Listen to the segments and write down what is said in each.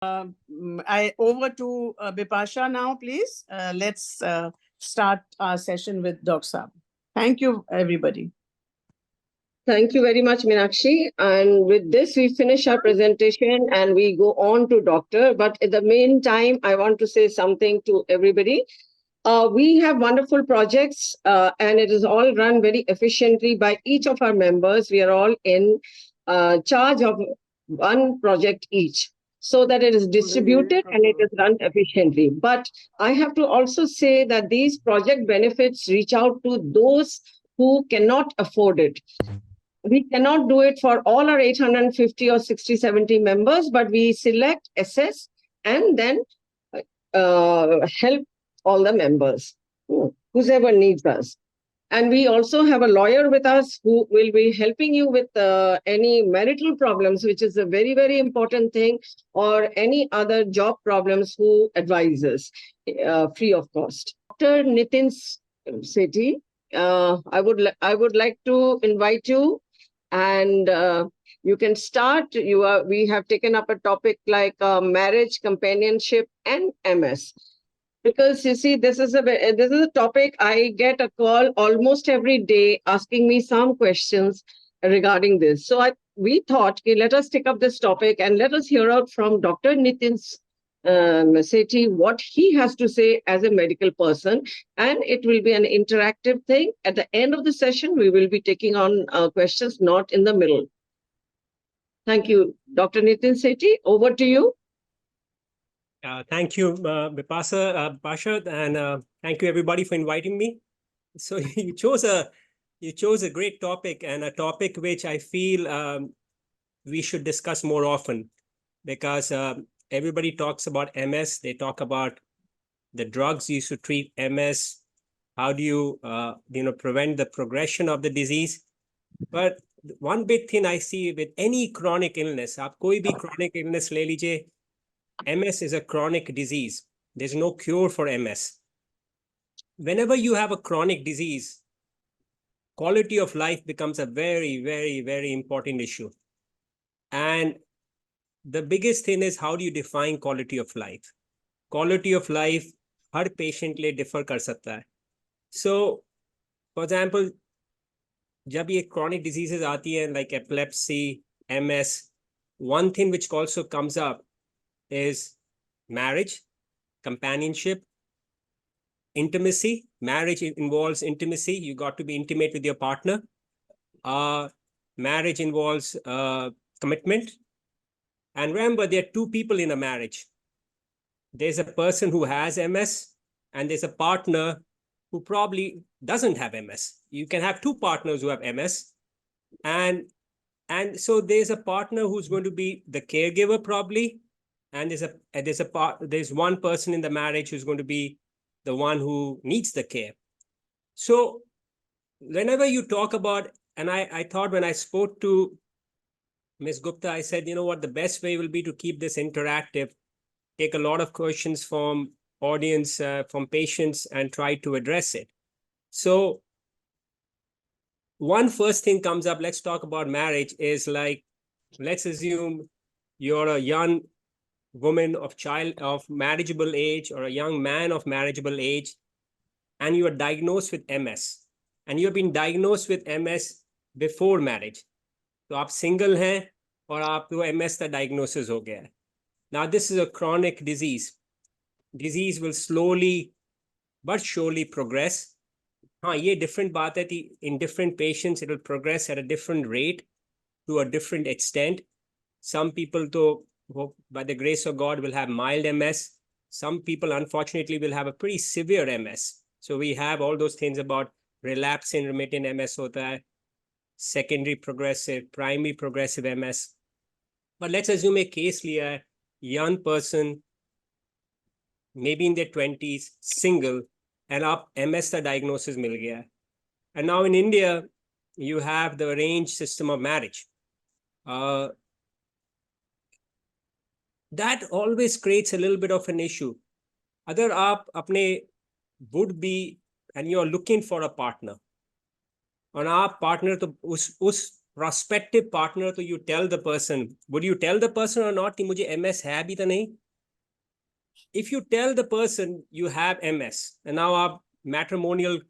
I over to Bipasha now, please. Let's start our session with Dr. Saab. Thank you, everybody. Thank you very much, Meenakshi. And with this, we finish our presentation and we go on to doctor. But in the meantime, I want to say something to everybody. We have wonderful projects and it is all run very efficiently by each of our members. We are all in charge of one project each so that it is distributed and it is run efficiently. But I have to also say that these project benefits reach out to those who cannot afford it. We cannot do it for all our 850 or 60, 70 members, but we select, assess, and then help all the members, whoever needs us. And we also have a lawyer with us who will be helping you with any marital problems, which is a very, very important thing, or any other job problems, who advises free of cost. Dr. Nitin Sethi, I would like to invite you, and you can start. We have taken up a topic like marriage, companionship, and MS. Because you see, this is a topic I get a call almost every day asking me some questions regarding this. So we thought, okay, let us take up this topic and let us hear out from Dr. Nitin Sethi what he has to say as a medical person, and it will be an interactive thing. At the end of the session, we will be taking on questions, not in the middle. Thank you, Dr. Nitin Sethi. Over to you. Thank you, Pasha, and thank you everybody for inviting me. So you chose a great topic, and a topic which I feel we should discuss more often, because everybody talks about MS. They talk about the drugs used to treat MS. How do you prevent the progression of the disease? But one big thing I see with any chronic illness, आप कोई भी chronic illness ले लीजिए, MS is a chronic disease. There's no cure for MS. Whenever you have a chronic disease, quality of life becomes a very, very, very important issue. And the biggest thing is, how do you define quality of life? Quality of life, her patient ले differ कर सकता है. So, for example, जब ये chronic diseases आती हैं like epilepsy, MS, one thing which also comes up is marriage, companionship, intimacy. Marriage involves intimacy. You got to be intimate with your partner. Marriage involves commitment. And remember, there are two people in a marriage. There's a person who has MS, and there's a partner who probably doesn't have MS. You can have two partners who have MS. And so there's a partner who's going to be the caregiver probably. And there's one person in the marriage who's going to be the one who needs the care. So whenever you talk about, and I thought when I spoke to Ms. Gupta, I said, you know what, the best way will be to keep this interactive, take a lot of questions from audience, from patients, and try to address it. So one first thing comes up, let's talk about marriage, is like, let's assume you're a young woman of marriageable age, or a young man of marriageable age, and you are diagnosed with MS, and you have been diagnosed with MS before marriage. So आप single हैं और आपको MS का diagnosis हो गया है. Now this is a chronic disease. Disease will slowly but surely progress. हाँ, ये different बात है कि in different patients it will progress at a different rate to a different extent. Some people to, by the grace of God, will have mild MS. Some people, unfortunately, will have a pretty severe MS. So we have all those things about relapsing remitting MS hota hai, secondary progressive, primary progressive MS. But let's assume a case liya hai, young person, maybe in their 20s, single, and up MS the diagnosis mil gaya. And now in India, you have the arranged system of marriage. That always creates a little bit of an issue. Agar aap apne would be, and you're looking for a partner, और आप partner तो उस prospective partner, तो you tell the person, would you tell the person or not कि मुझे MS है भी तो नहीं? If you tell the person you have MS and now आप matrimonial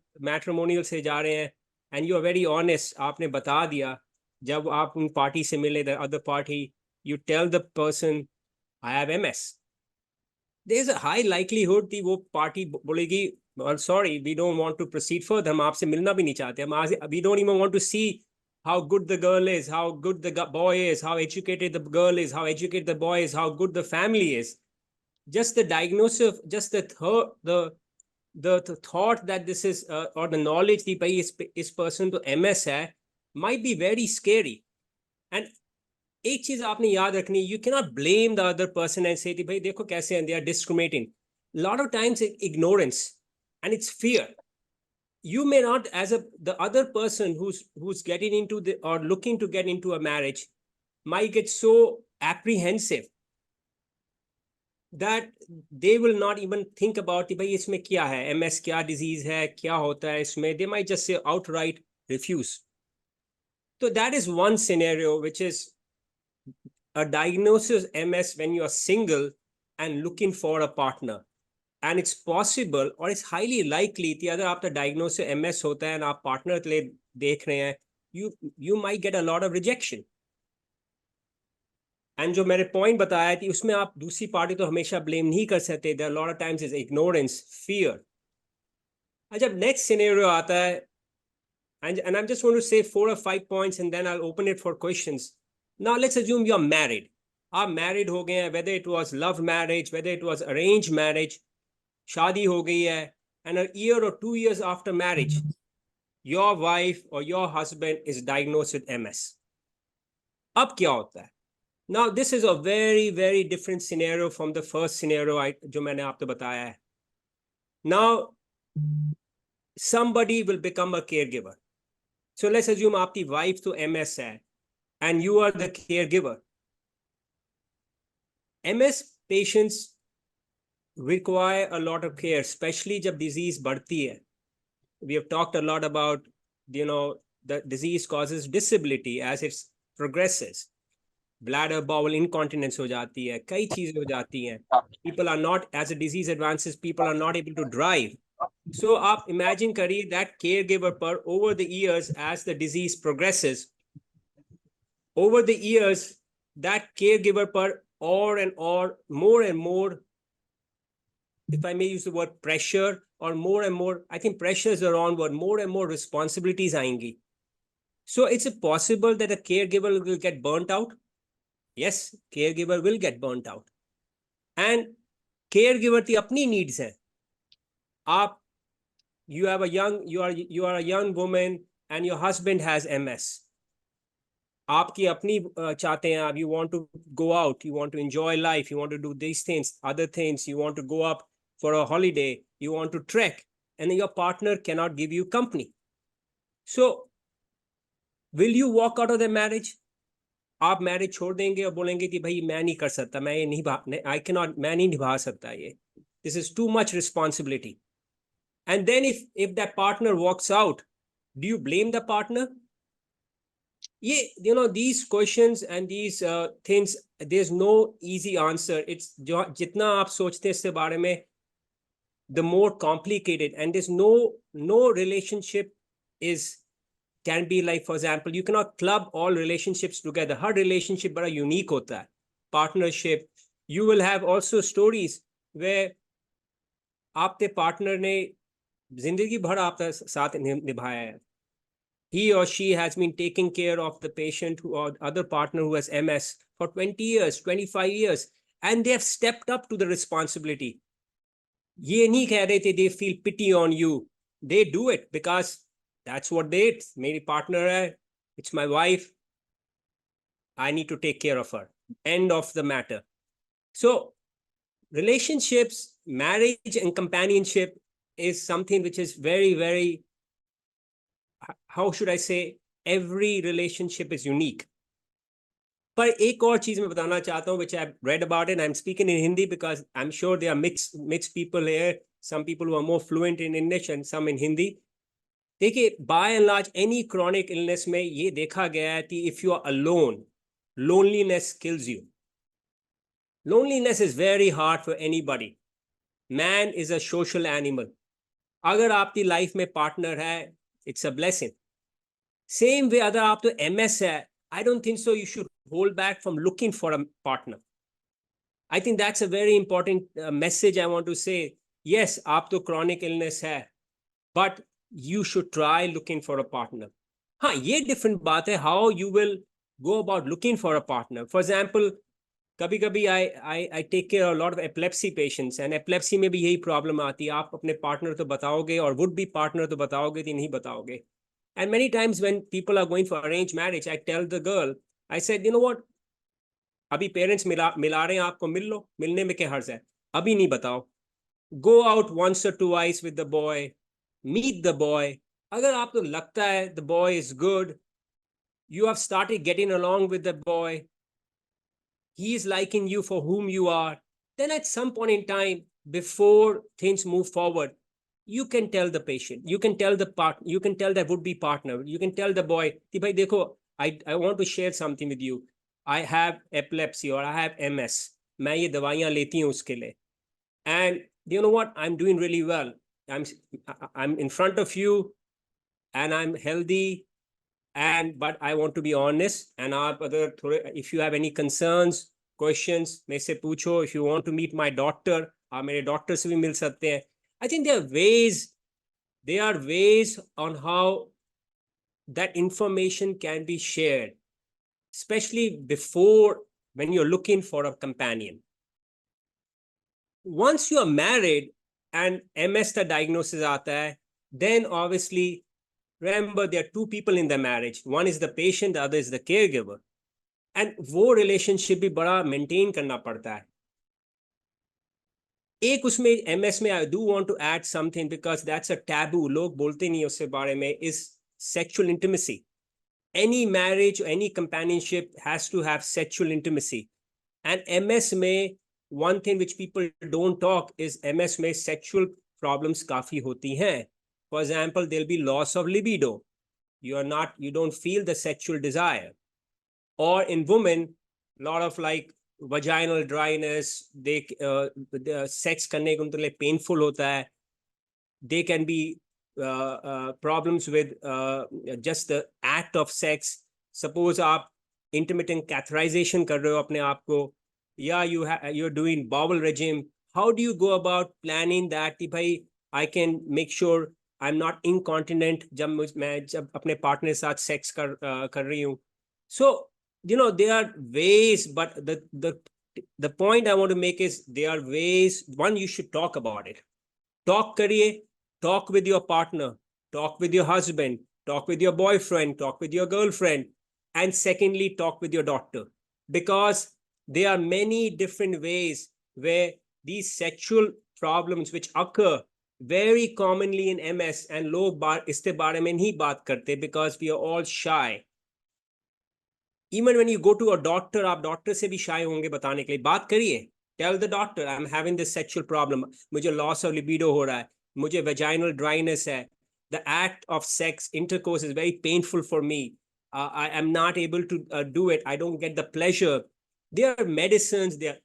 से जा रहे हैं and you are very honest, आपने बता दिया जब आप उन पार्टी से मिले, the other party, you tell the person I have MS. There's a high likelihood कि वो पार्टी बोलेगी well, sorry, we don't want to proceed further. हम आपसे मिलना भी नहीं चाहते. We don't even want to see how good the girl is, how good the boy is, how educated the girl is, how educated the boy is, how good the family is. Just the diagnosis, just the thought that this is or the knowledge that is person to MS hai might be very scary. And एक चीज आपने याद रखनी, you cannot blame the other person and say कि भाई देखो कैसे हैं, they are discriminating. A lot of times ignorance and it's fear. You may not, as the other person who's getting into the or looking to get into a marriage might get so apprehensive that they will not even think about कि भाई इसमें क्या है, MS क्या disease है, क्या होता है इसमें. They might just say outright refuse. So that is one scenario, which is a diagnosis MS when you are single and looking for a partner. And it's possible or it's highly likely कि अगर आपका diagnosis MS होता है और आप partner के लिए देख रहे हैं, you might get a lot of rejection. And जो मैंने point बताया कि उसमें आप दूसरी पार्टी तो हमेशा blame नहीं कर सकते. There are a lot of times is ignorance, fear. जब next scenario आता है, and I'm just going to say 4 or 5 points and then I'll open it for questions. Now let's assume you're married. आप married हो गए हैं, whether it was love marriage, whether it was arranged marriage, शादी हो गई है, and a year or 2 years after marriage, your wife or your husband is diagnosed with MS. अब क्या होता है? Now this is a very, very different scenario from the first scenario जो मैंने आपको बताया है. Now somebody will become a caregiver. So let's assume आपकी wife तो MS है and you are the caregiver. MS patients require a lot of care, especially जब disease बढ़ती है. We have talked a lot about, the disease causes disability as it progresses. Bladder, bowel incontinence हो जाती है, कई चीजें हो जाती हैं. People are not, as the disease advances, people are not able to drive. So आप imagine करिए that caregiver पर over the years as the disease progresses, over the years that caregiver पर or more and more, if I may use the word pressure, or more and more, I think pressure is the wrong word, more and more responsibilities आएंगी. So it's possible that a caregiver will get burnt out. Yes, caregiver will get burnt out. And caregiver की अपनी needs है. You are a young woman and your husband has MS. आपकी अपनी चाहते हैं आप, you want to go out, you want to enjoy life, you want to do these things, other things, you want to go up for a holiday, you want to trek, and your partner cannot give you company. So will you walk out of the marriage? आप marriage छोड़ देंगे और बोलेंगे कि भाई मैं नहीं कर सकता, मैं ये मैं नहीं निभा सकता ये. This is too much responsibility. And then if that partner walks out, do you blame the partner? These questions and these things, there's no easy answer. It's जितना आप सोचते हैं इसके बारे में, the more complicated, and there's no relationship can be like, for example, you cannot club all relationships together. Har relationship bada unique hota hai. Partnership, you will have also stories where aapke partner ne zindagi bhar aapka saath nibhaya hai. He or she has been taking care of the patient or other partner who has MS for 20 years, 25 years, and they have stepped up to the responsibility. Ye nahi keh rahe the, they feel pity on you. They do it because that's what they did. मेरी partner है, it's my wife. I need to take care of her. End of the matter. So relationships, marriage and companionship is something which is very, very, how should I say, every relationship is unique. पर एक और चीज मैं बताना चाहता हूँ, which I've read about it. I'm speaking in Hindi because I'm sure there are mixed people here. Some people who are more fluent in English and some in Hindi. देखिए, by and large any chronic illness में ये देखा गया है कि if you are alone, loneliness kills you. Loneliness is very hard for anybody. Man is a social animal. अगर आपकी life में पार्टनर है, it's a blessing. Same way अगर आप तो MS है, I don't think so you should hold back from looking for a partner. I think that's a very important message I want to say. Yes, आप तो chronic illness है, but you should try looking for a partner. हाँ, ये different बात है how you will go about looking for a partner. For example, कभी कभी I take care of a lot of epilepsy patients, and epilepsy में भी यही problem आती है. आप अपने partner तो बताओगे और would be partner तो बताओगे कि नहीं बताओगे. And many times when people are going for arranged marriage, I tell the girl, I said, you know what, अभी पेरेंट्स मिला रहे हैं आपको, मिल लो, मिलने में क्या हर्ज है, अभी नहीं बताओ. Go out once or twice with the boy, meet the boy. अगर आपको लगता है the boy is good, you have started getting along with the boy, he is liking you for whom you are, then at some point in time, before things move forward, you can tell the patient, you can tell the partner, you can tell the would-be partner, you can tell the boy, कि भाई देखो, I want to share something with you. I have epilepsy or I have MS. मैं ये दवाइयाँ लेती हूँ उसके लिए. And you know what? I'm doing really well. I'm in front of you, and I'm healthy. But I want to be honest. And if you have any concerns, questions, मेरे से पूछो. If you want to meet my doctor, आप मेरे doctor से भी मिल सकते हैं. I think there are ways on how that information can be shared, especially before when you're looking for a companion. Once you are married and MS का diagnosis आता है, then obviously remember there are two people in the marriage. One is the patient, the other is the caregiver. And वो relationship भी बड़ा maintain करना पड़ता है. एक उसमें MS में I do want to add something because that's a taboo. लोग बोलते नहीं उसके बारे में, is sexual intimacy. Any marriage or any companionship has to have sexual intimacy. And MS में one thing which people don't talk is MS में sexual problems काफी होती हैं. For example, there'll be loss of libido. You don't feel the sexual desire. Or in women, a lot of like vaginal dryness, sex करने को उनके लिए painful होता है. They can be problems with just the act of sex. Suppose आप intermittent catheterization कर रहे हो अपने आप को, yeah, you're doing bowel regime. How do you go about planning that कि भाई I can make sure I'm not incontinent जब अपने partner के साथ sex कर रही हूँ. So there are ways, but the point I want to make is there are ways. One, you should talk about it. Talk करिए, talk with your partner, talk with your husband, talk with your boyfriend, talk with your girlfriend, and secondly, talk with your doctor, because there are many different ways where these sexual problems which occur very commonly in MS, and लोग इसके बारे में नहीं बात करते because we are all shy. Even when you go to a doctor, आप doctor से भी shy होंगे बताने के लिए. बात करिए. Tell the doctor, I'm having this sexual problem. मुझे loss of libido हो रहा है. मुझे vaginal dryness है. The act of sex, intercourse is very painful for me. I am not able to do it. I don't get the pleasure. There are medicines, there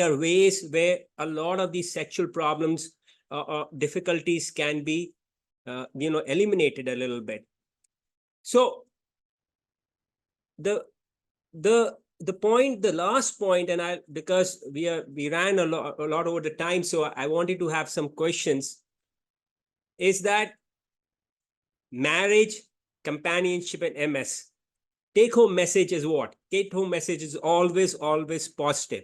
are ways where a lot of these sexual problems, difficulties can be, eliminated a little bit. So the last point, and because we ran a lot over the time, so I wanted to have some questions, is that marriage, companionship, and MS, take-home message is what? Take-home message is always positive.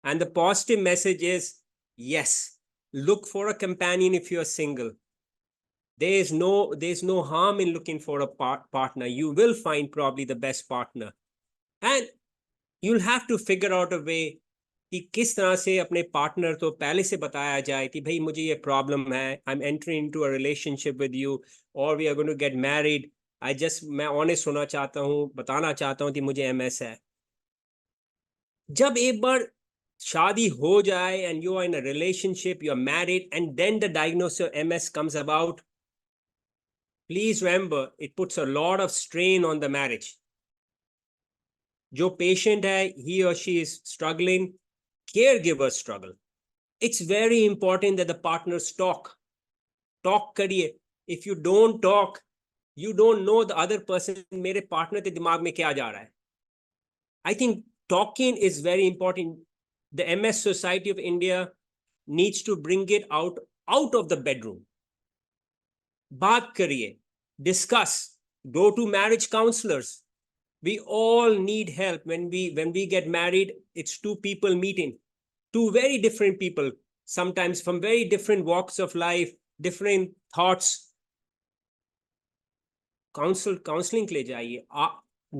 And the positive message is, yes, look for a companion if you're single. There's no harm in looking for a partner. You will find probably the best partner. And you'll have to figure out a way कि किस तरह से अपने partner तो पहले से बताया जाए कि भाई मुझे ये प्रॉब्लम है, I'm entering into a relationship with you, or we are going to get married. मैं ऑनेस्ट होना चाहता हूँ, बताना चाहता हूँ कि मुझे MS है. जब एक बार शादी हो जाए and you are in a relationship, you are married, and then the diagnosis of MS comes about, please remember, it puts a lot of strain on the marriage. जो patient hai, he or she is struggling, caregivers struggle. It's very important that the partners talk. Talk kariye. If you don't talk, you don't know the other person, मेरे partner के दिमाग में क्या जा रहा है. I think talking is very important. The MS Society of India needs to bring it out of the bedroom. बात करिए, discuss, go to marriage counselors. We all need help when we get married. It's two people meeting, two very different people, sometimes from very different walks of life, different thoughts. Counseling के लिए जाइए.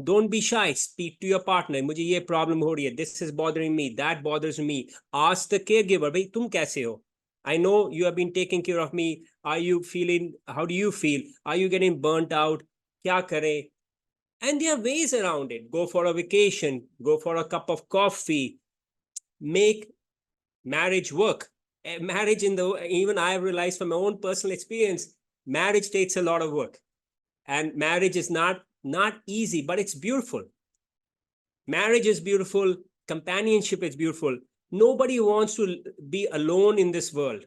Don't be shy. Speak to your partner. मुझे ये problem हो रही है. This is bothering me. That bothers me. Ask the caregiver. भाई तुम कैसे हो? I know you have been taking care of me. Are you feeling? How do you feel? Are you getting burnt out? क्या करें? And there are ways around it. Go for a vacation. Go for a cup of coffee. Make marriage work. Marriage even I have realized from my own personal experience, marriage takes a lot of work. And marriage is not easy, but it's beautiful. Marriage is beautiful. Companionship is beautiful. Nobody wants to be alone in this world.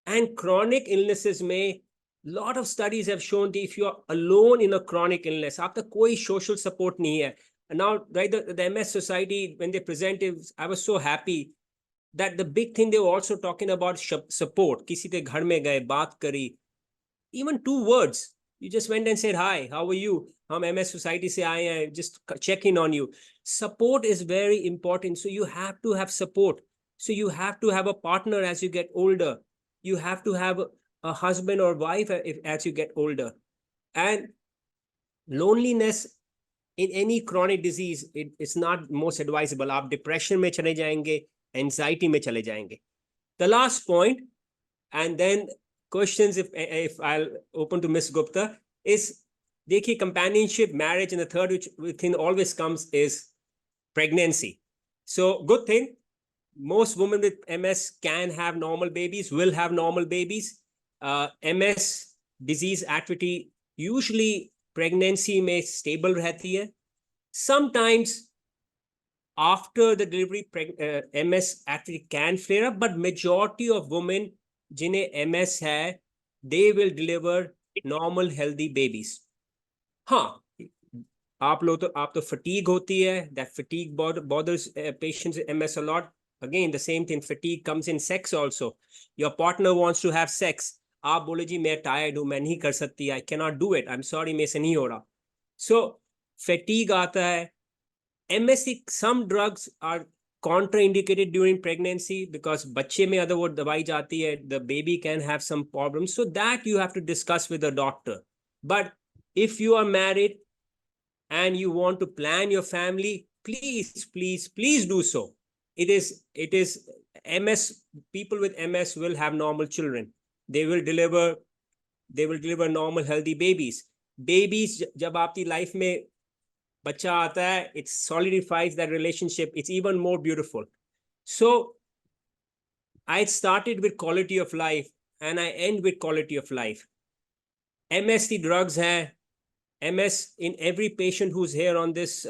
And chronic illnesses may, lot of studies have shown that if you are alone in a chronic illness, आपका कोई social support नहीं है. And now, right, the MS Society, when they presented, I was so happy that the big thing they were also talking about support. किसी के घर में गए, बात करी. Even 2 words. You just went and said, hi, how are you? हम MS Society से आए हैं, just check in on you. Support is very important. So you have to have support. So you have to have a partner as you get older. You have to have a husband or wife as you get older. And loneliness in any chronic disease, it's not most advisable. आप depression में चले जाएंगे, anxiety में चले जाएंगे. The last point, and then questions, if I'll open to Ms. Gupta, is देखिए companionship, marriage, and the third which thing always comes is pregnancy. So good thing, most women with MS can have normal babies, will have normal babies. MS disease activity usually pregnancy में stable रहती है. Sometimes after the delivery, MS activity can flare up, but majority of women जिन्हें MS है, they will deliver normal healthy babies. हाँ, आप तो fatigue होती है, that fatigue bothers patients with MS a lot. Again, the same thing, fatigue comes in sex also. Your partner wants to have sex. आप बोले जी मैं tired हूँ, मैं नहीं कर सकती, I cannot do it, I'm sorry, मेरे से नहीं हो रहा. So fatigue आता है. MSC, some drugs are contraindicated during pregnancy because बच्चे में other word दवाई जाती है, the baby can have some problems. So that you have to discuss with the doctor. But if you are married and you want to plan your family, please do so. It is MS, people with MS will have normal children. They will deliver normal healthy babies. Babies, जब आपकी life में बच्चा आता है, it solidifies that relationship. It's even more beautiful. So I started with quality of life and I end with quality of life. MS drugs hai. MS in every patient who's here on this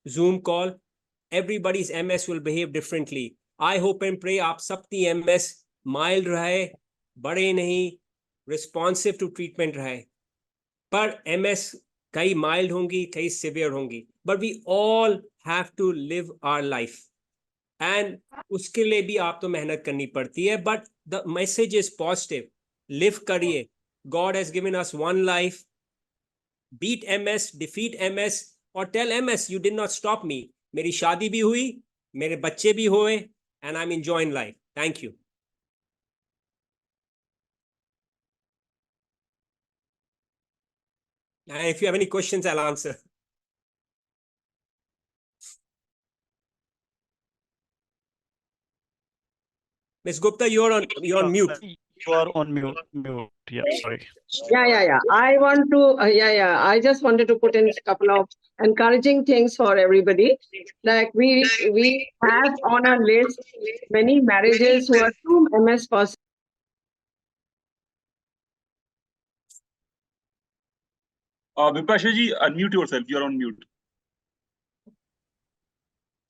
Zoom call, everybody's MS will behave differently. I hope and pray aap sabki MS mild rahe, bade nahi, responsive to treatment rahe. But MS कई mild होंगी, कई severe होंगी. But we all have to live our life. And उसके लिए भी आप तो मेहनत करनी पड़ती है. But the message is positive. Live करिए. God has given us one life. Beat MS, defeat MS, or tell MS, you did not stop me. मेरी शादी भी हुई, मेरे बच्चे भी हुए, and I'm enjoying life. Thank you. And if you have any questions, I'll answer. Ms. Gupta, you're on mute. You are on mute. Yeah, sorry. Yeah. I want to, I just wanted to put in a couple of encouraging things for everybody. Like we have on our list many marriages who are two MS positive. Vipasha ji, unmute yourself. You're on mute.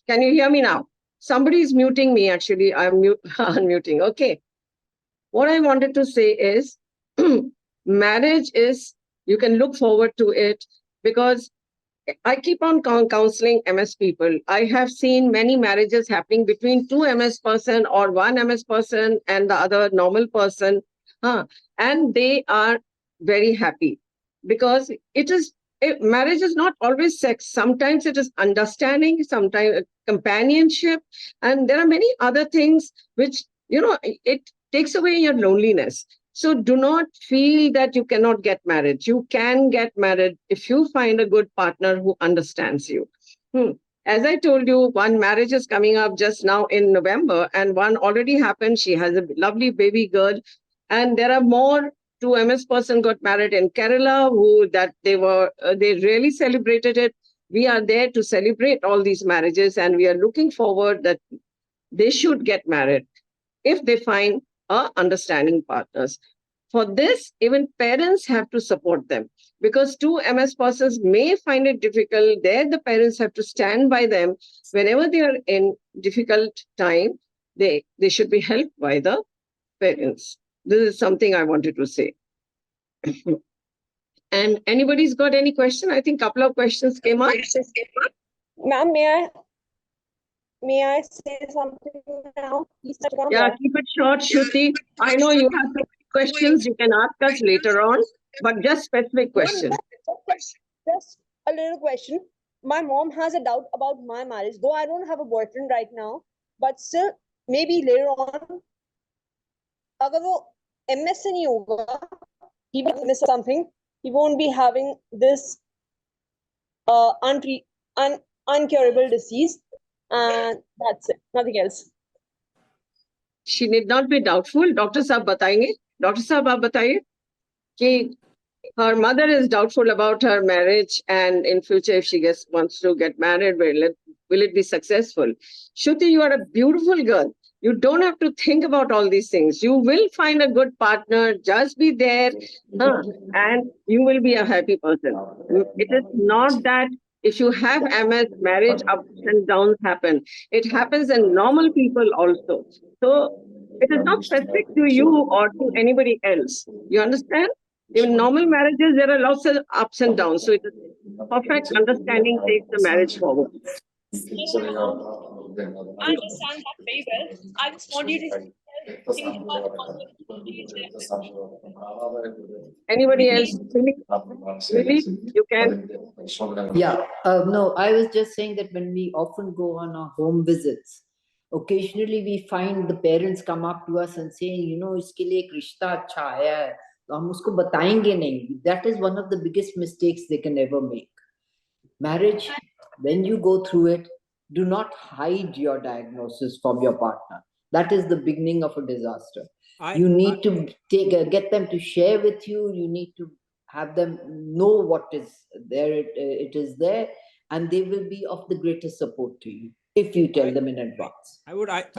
Can you hear me now? Somebody is muting me, actually. I'm unmuting. Okay. What I wanted to say is marriage is, you can look forward to it because I keep on counseling MS people. I have seen many marriages happening between two MS person or one MS person and the other normal person. And they are very happy because marriage is not always sex. Sometimes it is understanding, sometimes companionship, and there are many other things which, it takes away your loneliness. So do not feel that you cannot get married. You can get married if you find a good partner who understands you. As I told you, one marriage is coming up just now in November, and one already happened. She has a lovely baby girl, and there are more. Two MS person got married in Kerala, they really celebrated it. We are there to celebrate all these marriages, and we are looking forward that they should get married if they find understanding partners. For this, even parents have to support them because two MS persons may find it difficult. There, the parents have to stand by them whenever they are in difficult time. They should be helped by the parents. This is something I wanted to say. And anybody's got any question? I think a couple of questions came up. Ma'am, may I say something now? Please touch on Yeah, that. keep it short, Shruti. I know you have some questions. You can ask us later on, but just specific questions. Just a little question. My mom has a doubt about my marriage, though I don't have a boyfriend right now, but still, maybe later on, अगर वो MS से नहीं होगा, he will miss something. He won't be having this uncurable disease, and that's it. Nothing else. She need not be doubtful. Doctor साहब बताएंगे. Doctor साहब आप बताइए कि her mother is doubtful about her marriage, and in future, if she wants to get married, will it be successful? Shruti, you are a beautiful girl. You don't have to think about all these things. You will find a good partner. Just be there, and you will be a happy person. It is not that if you have MS, marriage ups and downs happen. It happens in normal people also. So it is not specific to you or to anybody else. You understand? In normal marriages, there are lots of ups and downs. So it is perfect understanding takes the marriage forward. I understand that very well. I just want you to think about Anybody else? Lily, you can. Yeah, no, I was just saying that when we often go on our home visits, occasionally we find the parents come up to us and saying, iske liye ek rishta acha aaya hai, to hum usko batayenge nahi. That is one of the biggest mistakes they can ever make. Marriage, when you go through it, do not hide your diagnosis from your partner. That is the beginning of a disaster. You need to get them to share with you. You need to have them know what is there. It is there, and they will be of the greatest support to you if you tell them in advance. I would like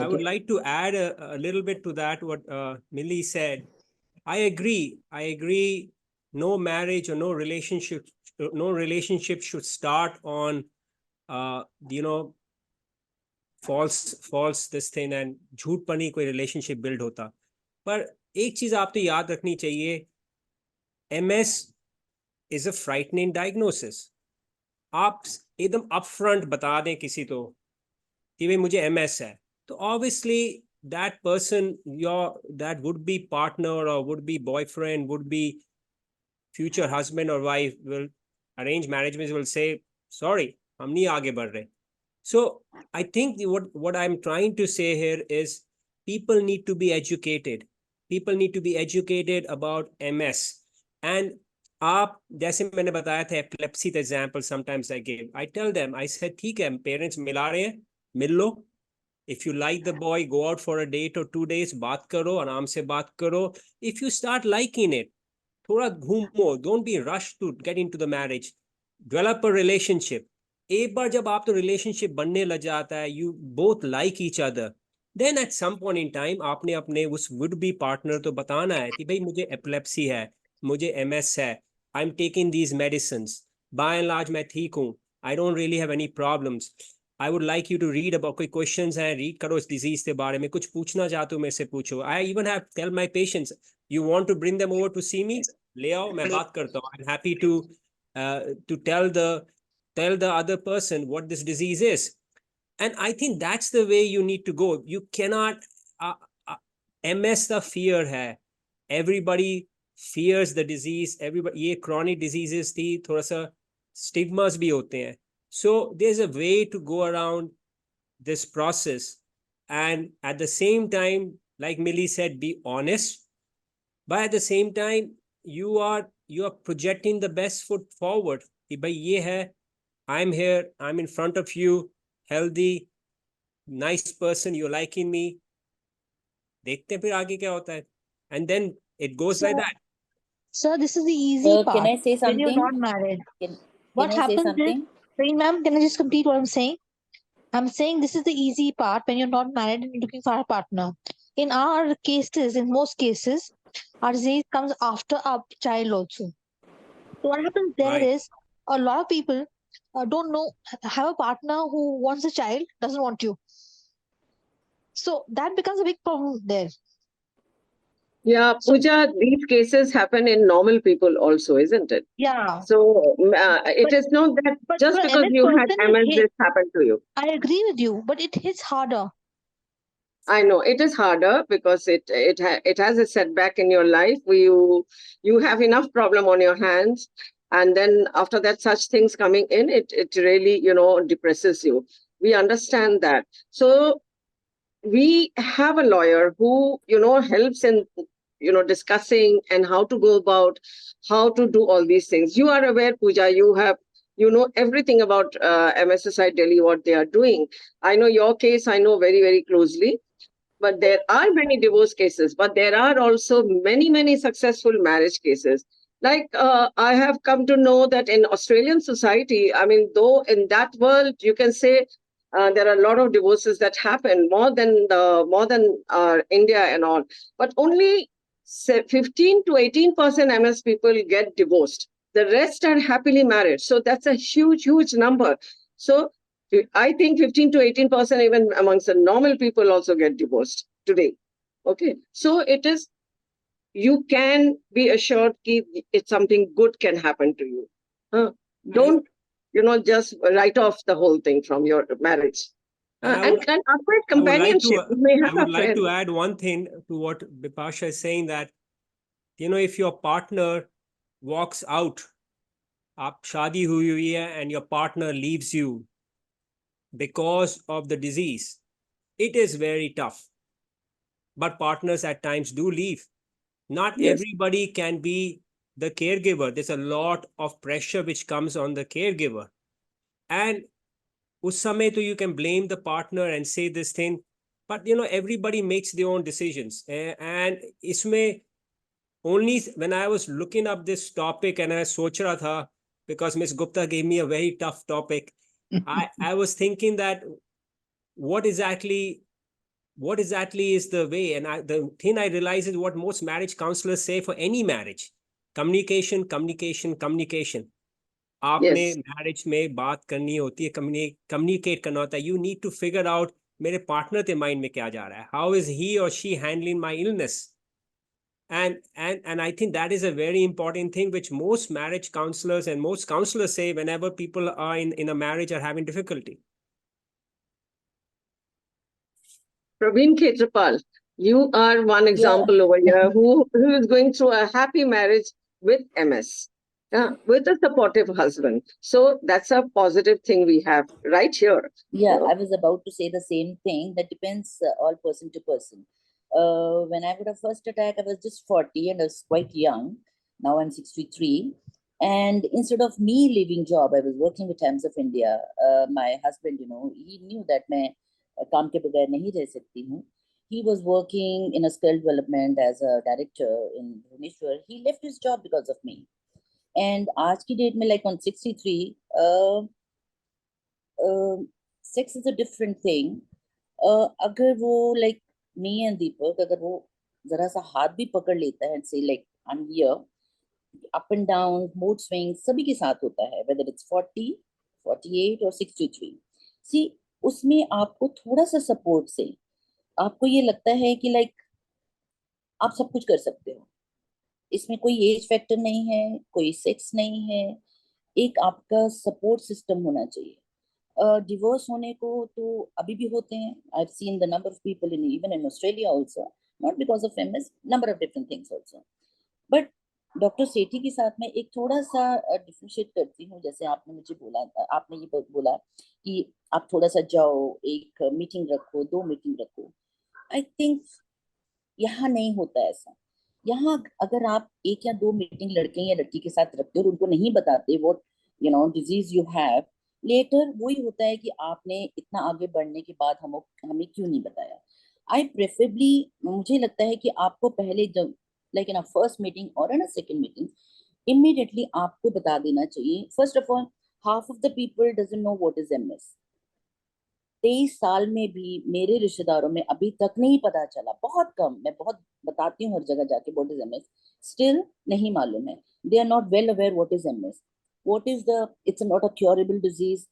to add a little bit to that what Millie said. I agree. No marriage or no relationship should start on false this thing and झूठ पर नहीं कोई relationship build होता. पर एक चीज आपको याद रखनी चाहिए, MS is a frightening diagnosis. आप एकदम upfront बता दें किसी तो कि भाई मुझे MS है, तो obviously that person, that would be partner or would be boyfriend, would be future husband or wife, will arrange marriage will say, sorry, हम नहीं आगे बढ़ रहे. So I think what I'm trying to say here is people need to be educated. People need to be educated about MS. And आप जैसे मैंने बताया था epilepsy the example sometimes I gave. I tell them, I said, ठीक है, parents मिला रहे हैं, मिल लो. If you like the boy, go out for a date or 2 days, बात करो, आराम से बात करो. If you start liking it, थोड़ा घूमो, don't be rushed to get into the marriage. Develop a relationship. एक बार जब आप तो relationship बनने लग जाता है, you both like each other, then at some point in time आपने अपने उस would be partner तो बताना है कि भाई मुझे epilepsy है, मुझे MS है, I'm taking these medicines. By and large, मैं ठीक हूँ. I don't really have any problems. I would like you to read about कोई questions हैं, read करो इस disease के बारे में, कुछ पूछना चाहते हो मेरे से पूछो. I even have tell my patients, you want to bring them over to see me? ले आओ, मैं बात करता हूँ. I'm happy to tell the other person what this disease is. And I think that's the way you need to go. You cannot MS the fear है. Everybody fears the disease. Everybody, ये chronic diseases थी, थोड़ा सा stigmas भी होते हैं. So there's a way to go around this process, and at the same time, like Millie said, be honest. But at the same time, you are projecting the best foot forward. कि भाई ये है, I'm here, I'm in front of you, healthy, nice person, you're liking me. देखते हैं फिर आगे क्या होता है. And then it goes like that. Sir, this is the easy part. Can I say When you're something? not married. Can What I say happens is, something? wait, ma'am, can I just complete what I'm saying? I'm saying this is the easy part when you're not married and looking for a partner. In our cases, in most cases, our disease comes after our child also. So what happens there Right. is a lot of people don't know, have a partner who wants a child, doesn't want you. So that becomes a big problem there. Yeah, Pooja, these cases happen in normal people also, isn't it? Yeah. So it But- is not that but just for because MS you had person, it MS, hit. this happened to you. I agree with you, but it hits harder. I know it is harder because it has a setback in your life where you have enough problem on your hands, and then after that, such things coming in, it really depresses you. We understand that. So we have a lawyer who helps in discussing and how to go about how to do all these things. You are aware, Pooja, you know everything about MSSI Delhi, what they are doing. I know your case, I know very, very closely. But there are many divorce cases, but there are also many, many successful marriage cases. Like I have come to know that in Australian society, I mean, though in that world, you can say there are a lot of divorces that happen more than India and all, but only 15 to 18% MS people get divorced. The rest are happily married. So that's a huge, huge number. So I think 15 to 18% even amongst the normal people also get divorced today. Okay. So it is, you can be assured that it's something good can happen to you. Don't, just write off the whole thing from your marriage. And upright companionship. You may have I would a like friend. to add one thing to what Bipasha is saying, that, if your partner walks out, आप शादी हुई है and your partner leaves you because of the disease, it is very tough. But partners at times do leave. Not Yes. everybody can be the caregiver. There's a lot of pressure which comes on the caregiver. And उस समय तो you can blame the partner and say this thing, but everybody makes their own decisions. And इसमें only when I was looking up this topic and I सोच रहा था, because Miss Gupta gave me a very tough topic, I was thinking that what exactly is the way, and the thing I realized is what most marriage counselors say for any marriage: communication, communication, communication. आपने Yes. Marriage में बात करनी होती है, communicate करना होता है. You need to figure out मेरे पार्टनर के माइंड में क्या जा रहा है, हाउ इज ही और she handling my illness. And I think that is a very important thing which most marriage counselors and most counselors say whenever people are in a marriage are having difficulty. Praveen Khetrapal, you are one example over here who is going through a happy marriage with MS, with a supportive husband. So that's a positive thing we have right here. Yeah, I was about to say the same thing. That depends all person to person. When I got a first attack, I was just 40 and I was quite young. Now I'm 63. And instead of me leaving job, I was working with Times of India. My husband, he knew that मैं काम के बगैर नहीं रह सकती हूँ. He was working in a skill development as a director in Bhubaneswar. He left his job because of me. And आज की डेट में, like on 63, sex is a different thing. अगर वो like me and Deepak, अगर वो जरा सा हाथ भी पकड़ लेता है and say like I'm here, up and down, mood swing सभी के साथ होता है, वेदर इट्स 40, 48 और 63। सी, उसमें आपको थोड़ा सा सपोर्ट से आपको ये लगता है कि लाइक आप सब कुछ कर सकते हो। इसमें कोई एज फैक्टर नहीं है, कोई सेक्स नहीं है, एक आपका सपोर्ट सिस्टम होना चाहिए। डिवोर्स होने को तो अभी भी होते हैं, I have seen the number of people in even in Australia also, not because of MS, number of different things also. But doctor Sethi के साथ मैं एक थोड़ा सा डिफरेंशिएट करती हूँ। जैसे आपने मुझे बोला, आपने ये बोला कि आप थोड़ा सा जाओ, एक मीटिंग रखो, 2 मीटिंग रखो। आई थिंक यहाँ नहीं होता ऐसा। यहाँ अगर आप 1 या 2 मीटिंग लड़के या लड़की के साथ रखते हो और उनको नहीं बताते what disease you have, later वही होता है कि आपने इतना आगे बढ़ने के बाद हमें क्यों नहीं बताया। आई प्रेफरेबली, मुझे लगता है कि आपको पहले जब like in a first meeting और इन अ सेकंड मीटिंग इमीडिएटली आपको बता देना चाहिए। First of all, half of the people doesn't know what is MS. 23 साल में भी मेरे रिश्तेदारों में अभी तक नहीं पता चला, बहुत कम, मैं बहुत बताती हूँ हर जगह जाके व्हाट इज एमएस, स्टिल नहीं मालूम है। They are not well aware what is MS, what is the, it's not a curable disease.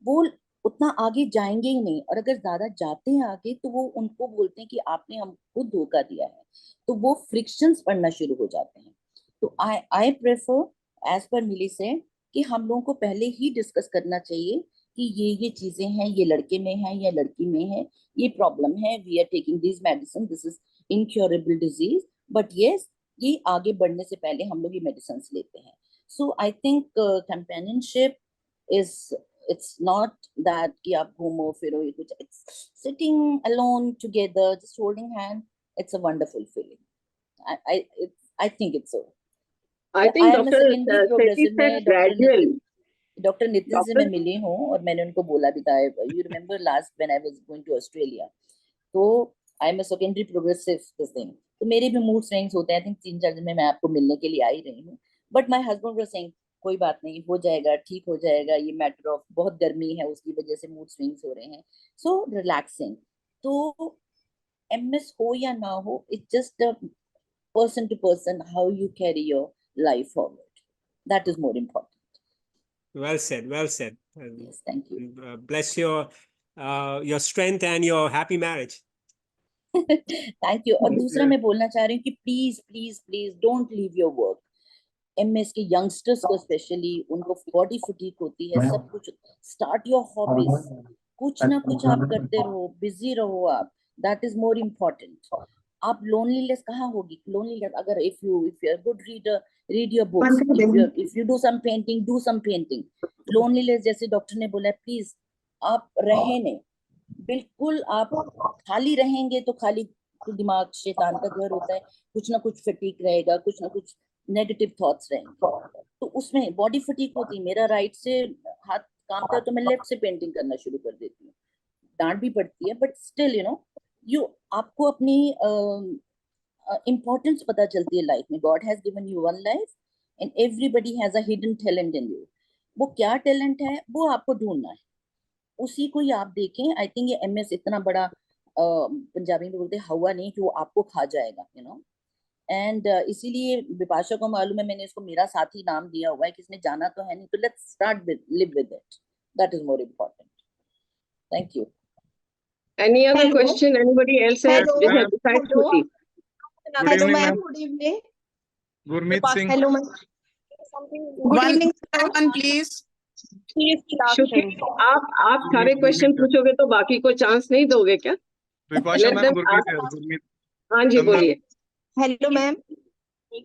वो उतना आगे जाएंगे ही नहीं, और अगर ज्यादा जाते हैं आगे तो वो उनको बोलते हैं कि आपने हमको धोखा दिया है, तो वो फ्रिक्शंस पड़ना शुरू हो जाते हैं। तो आई प्रेफर एज पर मिली से कि हम लोगों को पहले ही डिस्कस करना चाहिए कि ये चीजें हैं, ये लड़के में है या लड़की में है, ये प्रॉब्लम है, we are taking this medicine, this is incurable disease, but yes, ये आगे बढ़ने से पहले हम लोग ये मेडिसिन लेते हैं। So I think companionship is, it's not that कि आप घूमो फिरो, ये कुछ, it's sitting alone together, just holding hand, it's a wonderful feeling. I think it's so. I think I am a Dr. secondary Sethi progressive said में gradual. Doctor Nitin से Doctor, मैं मिली हूँ और मैंने उनको बोला भी था, you remember last when I was going to Australia, तो I am a secondary progressive this thing, तो मेरे भी मूड स्विंग्स होते हैं। आई थिंक 3-4 दिन में मैं आपको मिलने के लिए आ ही रही हूँ, but my husband was saying कोई बात नहीं, हो जाएगा, ठीक हो जाएगा, ये मैटर ऑफ बहुत गर्मी है उसकी वजह से मूड स्विंग्स हो रहे हैं, सो रिलैक्सिंग। तो एमएस हो या ना हो, it's just a person to person, how you carry your life forward, that is more important. Well said, well said. Yes, thank you. Bless your strength and your happy marriage. Thank you. और दूसरा मैं बोलना चाह रही हूँ कि please please please don't leave your work. MS के youngsters को स्पेशली, उनको बॉडी फटीग होती है, सब कुछ, स्टार्ट योर हॉबीज, कुछ ना कुछ आप करते रहो, बिजी रहो आप, दैट इज मोर इम्पोर्टेंट। आप लोनलीनेस कहाँ होगी? लोनलीनेस अगर if you are good reader, read your books, if you do some painting, do some painting. Loneliness जैसे डॉक्टर ने बोला, प्लीज आप रहे नहीं, बिल्कुल आप खाली रहेंगे तो खाली, तो दिमाग शैतान का घर होता है, कुछ ना कुछ फटीक रहेगा, कुछ ना कुछ नेगेटिव थॉट्स रहेंगे, तो उसमें बॉडी फटीक होती है। मेरा राइट से हाथ कामता है तो मैं लेफ्ट से पेंटिंग करना शुरू कर देती हूँ, डांट भी पड़ती है, बट स्टिल यू आपको अपनी इम्पोर्टेंस पता चलती है लाइफ में। God has given you one life and everybody has a hidden talent in you. वो क्या टैलेंट है वो आपको ढूंढना है, उसी को ही आप देखें। आई थिंक ये एमएस इतना बड़ा, पंजाबी में बोलते हैं हवा नहीं कि वो आपको खा जाएगा, एंड इसीलिए विपाशा को मालूम है, मैंने इसको मेरा साथी नाम दिया हुआ है कि इसने जाना तो है नहीं, तो let's start with, live with it, that is more important. Thank you. any other Hello. question anybody else has? Hello. Yes, besides Hello. Shruti. Good Hello, evening, ma'am. ma'am. Good evening. Gurmeet Singh. Hello, ma'am. Good One evening. one, please. Please keep Shruti, asking. आप सारे question पूछोगे तो बाकी को chance नहीं दोगे क्या? Vipasha Let ma'am, them Gurmeet ask. है, गुरमीत। हाँ जी, चंदन। बोलिए। Hello, ma'am.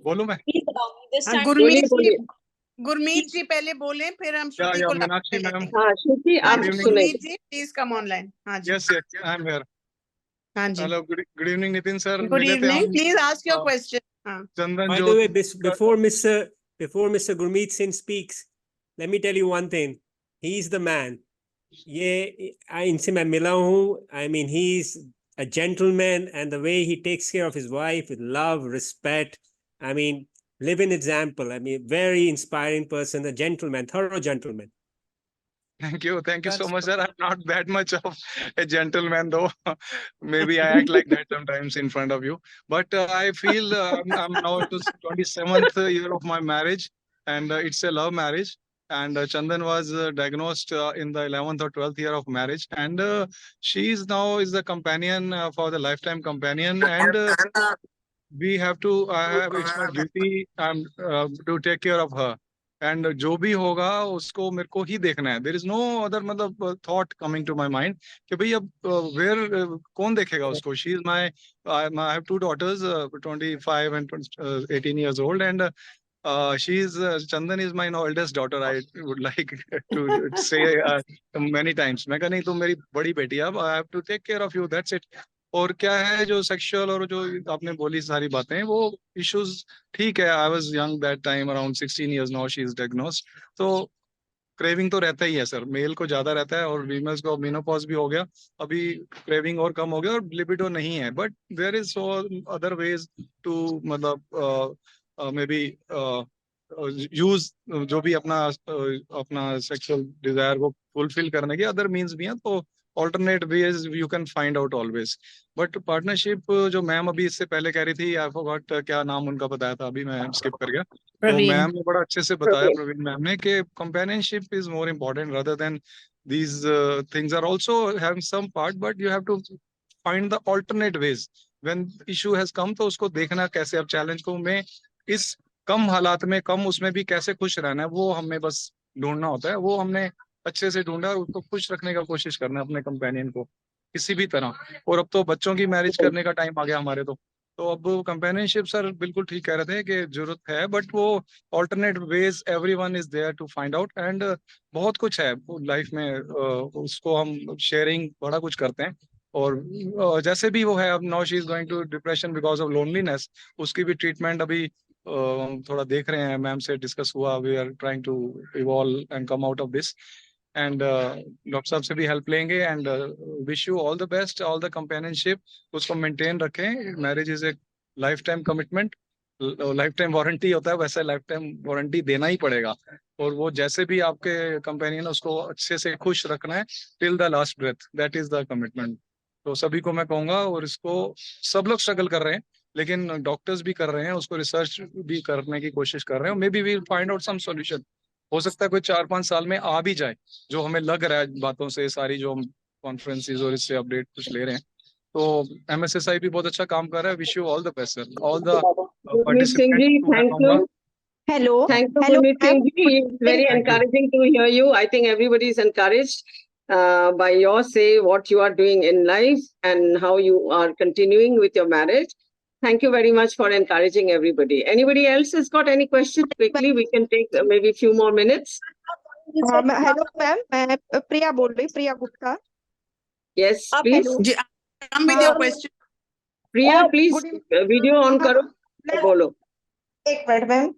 बोलूं मैं? Please allow me this time. Gurmeet बोलिए। जी, गुरमीत जी पहले बोले, फिर हम श्रुति को मीनाक्षी लेते मैम। हैं। हाँ, श्रुति हाँ आप जी, evening. गुरमीत सुनेंगे। जी प्लीज कम ऑनलाइन। हाँ जी, Yes, yes, I am here. हाँ जी। Hello, good evening, Nitin sir. Good मिले थे इवनिंग, हम। प्लीज आस्क योर हाँ। क्वेश्चन। हाँ, चंदन By जो the way, before Mr. Gurmeet Singh speaks, let me tell you one thing. He's the man. ये इनसे मैं मिला हूँ. I mean, he's a gentleman, and the way he takes care of his wife with love, respect. I mean, living example. I mean, very inspiring person, a gentleman, thorough gentleman. Thank you so That's much, sir. I'm not that much of a gentleman, though. Maybe I act like that sometimes in front of you. But I feel I'm now into 27th year of my marriage, and it's a love marriage. And Chandan was diagnosed in the 11th or 12th year of marriage, and she is now is the companion for the lifetime companion, and we have to. It's my duty to take care of her. And जो भी होगा उसको मेरे को ही देखना है. There is no other मतलब thought coming to my mind कि भाई अब वेयर कौन देखेगा उसको. She is my I have two daughters 25 and 18 years old, and she is Chandan is my eldest daughter. I would like to say many times. मैं कहा नहीं तुम मेरी बड़ी बेटी है, अब I have to take care of you, that's it. और क्या है जो सेक्सुअल और जो आपने बोली सारी बातें वो इश्यूज ठीक है. I was young that time around 16 years. Now she is diagnosed. तो क्रेविंग तो रहता ही है सर. मेल को ज्यादा रहता है और फीमेल्स को मेनोपॉज भी हो गया, अभी क्रेविंग और कम हो गया और लिबिडो नहीं है. But there is so other ways to मतलब मे बी यूज जो भी अपना सेक्सुअल डिजायर को फुलफिल करने के अदर मीन्स भी हैं. तो alternate ways you can find out always. But partnership जो मैम अभी इससे पहले कह रही थी, आई फॉरगॉट क्या नाम उनका बताया था, अभी मैं स्किप कर गया. तो मैम ने बड़ा अच्छे से बताया, प्रवीण मैम ने, कि companionship is more important rather than these things are also having some part, but you have to find the alternate ways. when issue has come तो उसको देखना कैसे. अब चैलेंज को मैं इस कम हालात में कम उसमें भी कैसे खुश रहना है वो हमें बस ढूंढना होता है. वो हमने अच्छे से ढूंढा और उसको खुश रखने का कोशिश करना है अपने कंपेनियन को किसी भी तरह. और अब तो बच्चों की मैरिज करने का टाइम आ गया हमारे. तो अब कंपेनियनशिप सर बिल्कुल ठीक कह रहे थे कि जरूरत है, बट वो alternate ways everyone is there to find out. And बहुत कुछ है लाइफ में, उसको हम शेयरिंग बड़ा कुछ करते हैं. और जैसे भी वो है, अब now she is going to depression because of loneliness. उसकी भी ट्रीटमेंट अभी हम थोड़ा देख रहे हैं, मैम से डिस्कस हुआ. We are trying to evolve and come out of this. And doctor साहब से भी हेल्प लेंगे. And wish you all the best, all the companionship. उसको मेंटेन रखें. Marriage is a life time commitment. Life time warranty होता है, वैसे life time warranty देना ही पड़ेगा. और वो जैसे भी आपके कंपेनियन उसको अच्छे से खुश रखना है till the last breath. That is the commitment. तो सभी को मैं कहूंगा, और इसको सब लोग स्ट्रगल कर रहे हैं, लेकिन डॉक्टर्स भी कर रहे हैं, उसको रिसर्च भी करने की कोशिश कर रहे हैं. May be we find out some solution. हो सकता है कोई 4-5 साल में आ भी जाए, जो हमें लग रहा है बातों से, सारी जो हम कॉन्फ्रेंसेस और इससे अपडेट कुछ ले रहे हैं. तो MSSI भी बहुत अच्छा काम कर रहा है. Wish you all the best sir. All the participants. Thank you. Hello. Thank you, Hello, Gurmeet ma'am. Singh ji. It's very Thank you. encouraging to hear you. I think everybody is encouraged by your say what you are doing in life and how you are continuing with your marriage. Thank you very much for encouraging everybody. Anybody else has got any questions? Quickly, we can take maybe a few more minutes. Hello ma'am, मैं प्रिया बोल रही, प्रिया Gupta. Yes, please. Ji, come with your question. Priya, please video on करो. बोलो. एक minute ma'am.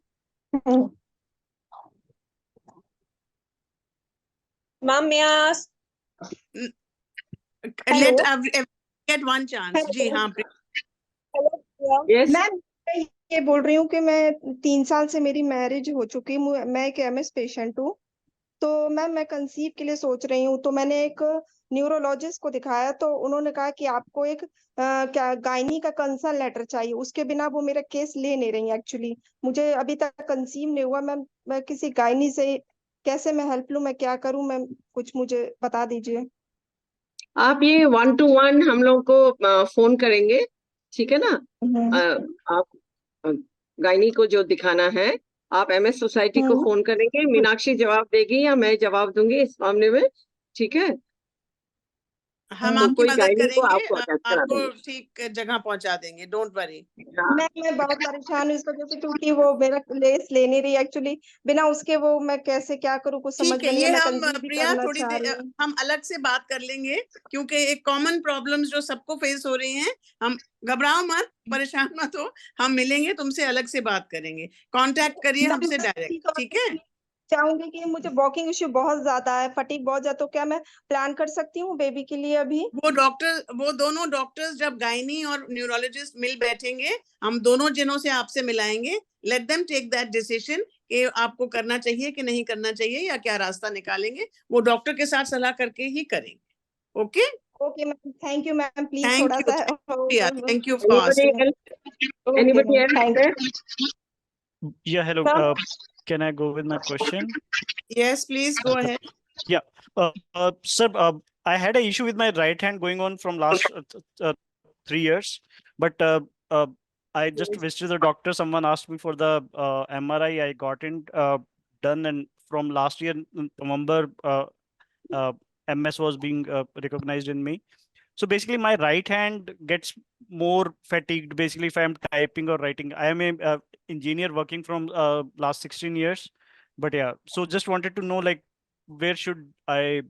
Ma'am, may I ask? Let everyone get one chance. जी हाँ. Yes. Ma'am मैं ये बोल रही हूँ कि मैं 3 साल से मेरी मैरिज हो चुकी. मैं एक MS पेशेंट हूँ. तो मैम मैं कंसीव के लिए सोच रही हूँ. तो मैंने एक न्यूरोलॉजिस्ट को दिखाया, तो उन्होंने कहा कि आपको एक क्या गायनी का कंसर्न लेटर चाहिए. उसके बिना वो मेरा केस ले नहीं रही. एक्चुअली मुझे अभी तक कंसीव नहीं हुआ. मैं किसी गायनी से कैसे मैं हेल्प लूँ, मैं क्या करूँ मैम, कुछ मुझे बता दीजिए. आप ये 1-to-1 हम लोग को फोन करेंगे, ठीक है ना. आप गायनी को जो दिखाना है, आप MS सोसाइटी को फोन करेंगे. मीनाक्षी जवाब देगी या मैं जवाब दूंगी इस मामले में, ठीक है. हम तो आपकी कोई मदद गायनी को करेंगे, आपको attach करा आपको देंगे. ठीक जगह पहुंचा देंगे. Don't worry. मैं बहुत परेशान हूँ इस वजह से, क्योंकि वो मेरा लेस ले नहीं रही. एक्चुअली बिना उसके वो मैं कैसे क्या करूँ कुछ समझ ठीक है. में नहीं. ये मैं हम कंसीव भी प्रिया करना थोड़ी चाह देर रही हूँ. हम अलग से बात कर लेंगे, क्योंकि एक कॉमन प्रॉब्लम्स जो सबको फेस हो रही हैं. हम घबराओ मत, परेशान मत हो. हम मिलेंगे, तुमसे अलग से बात करेंगे. कांटेक्ट करिए हमसे डायरेक्ट, ठीक है. चाहूंगी कि मुझे वॉकिंग इश्यू बहुत ज्यादा है, फटीग बहुत ज्यादा, तो क्या मैं प्लान कर सकती हूँ बेबी के लिए अभी? वो दोनों डॉक्टर्स जब गायनी और न्यूरोलॉजिस्ट मिल बैठेंगे, हम दोनों जनों से आपसे मिलाएंगे. Let them take that decision कि आपको करना चाहिए कि नहीं करना चाहिए या क्या रास्ता निकालेंगे. वो डॉक्टर के साथ सलाह करके ही करेंगे. Okay. Okay ma'am, thank you ma'am, please thank थोड़ा यू. सा thank you for Anybody else? Anybody else thank there? Yeah, hello. Sir? Can I go with my question? Yes, please go ahead. Yeah. Sir, I had an issue with my right hand going on from last 3 years, but I just visited the doctor. Someone asked me for the MRI. I got it done, and from last year, November, MS was being recognized in me. So basically, my right hand gets more fatigued. Basically, if I'm typing or writing, I am a engineer working from last 16 years. But yeah, so just wanted to know, like, where should I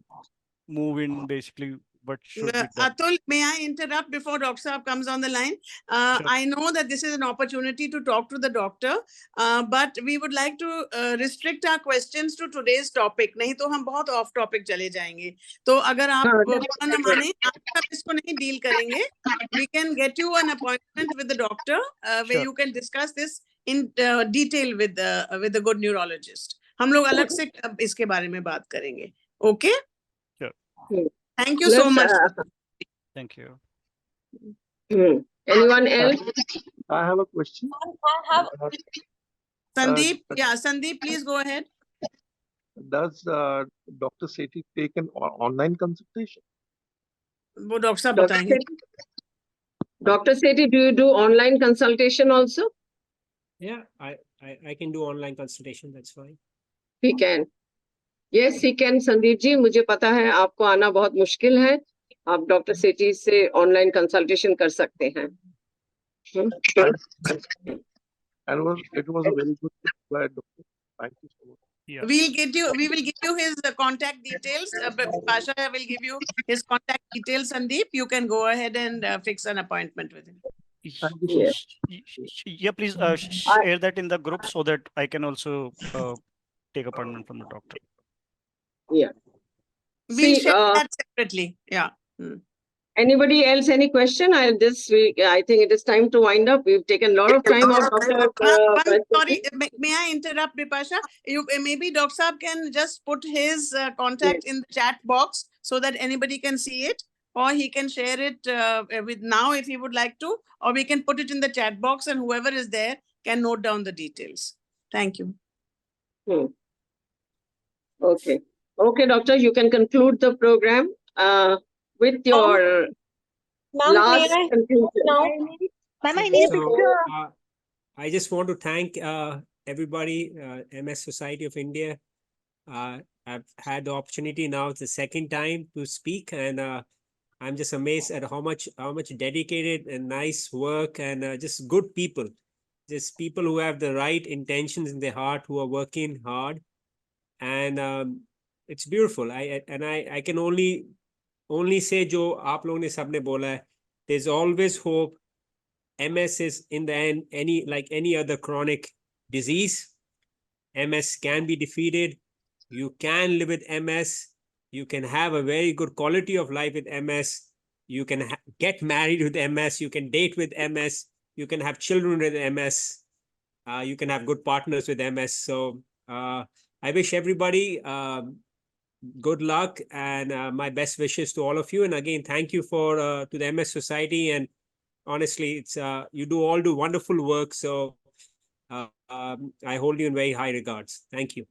move in? Basically, what should be done? Atul, may I interrupt before Dr. Saab comes on the line? Sure. I know that this is an opportunity to talk to the doctor, but we would like to restrict our questions to today's topic. नहीं तो हम बहुत off topic चले जाएंगे. तो अगर आप बुरा न माने, आप इसको नहीं deal करेंगे, we can get you an appointment with the doctor where Sure. you can discuss this in detail with the good neurologist. हम लोग अलग से इसके बारे में बात करेंगे. Okay? Sure. Thank you so much. Thank you. Anyone else? I have a question. I have Sandeep, yeah, Sandeep, please go ahead. Does Dr. Sethi take an online consultation? वो डॉक्टर साहब Dr. बताएंगे. Sethi? Dr. Sethi, do you do online consultation also? Yeah, I can do online consultation. That's fine. He can. Yes, he can. Sandeep ji, मुझे पता है आपको आना बहुत मुश्किल है. आप डॉक्टर सेठी से ऑनलाइन कंसल्टेशन कर सकते हैं. And it was a very good by doctor. Thank you so much. Yeah. We will give you his contact details. Pasha will give you his contact details. Sandeep, you can go ahead and fix an appointment with him. Thank you so much. Yeah, please share that in the group so that I can also take appointment from the doctor. Yeah. We'll See, share that separately. Yeah. Anybody else, any question? I think it is time to wind up. We've taken a lot of time out of Sorry, may I interrupt, Bipasha? Maybe Dr. Saab can just put his contact in the chat box so that anybody can see it, or he can share it with now if he would like to, or we can put it in the chat box and whoever is there can note down the details. Thank you. Okay. Okay, doctor, you can conclude the program with your Ma'am, last may I conclusion. now? Ma'am, I need a So, picture. I just want to thank everybody, MS Society of India. I've had the opportunity now, it's the second time to speak, and I'm just amazed at how much dedicated and nice work and just good people, just people who have the right intentions in their heart, who are working hard, and it's beautiful. I can only say जो आप लोगों ने सबने बोला है, there's always hope. MS is in the end like any other chronic disease. MS can be defeated. You can live with MS. You can have a very good quality of life with MS. You can get married with MS. You can date with MS. You can have children with MS. You can have good partners with MS. So I wish everybody good luck and my best wishes to all of you. And again, thank you to the MS Society. And honestly, it's you do wonderful work. So I hold you in very high regards. Thank you.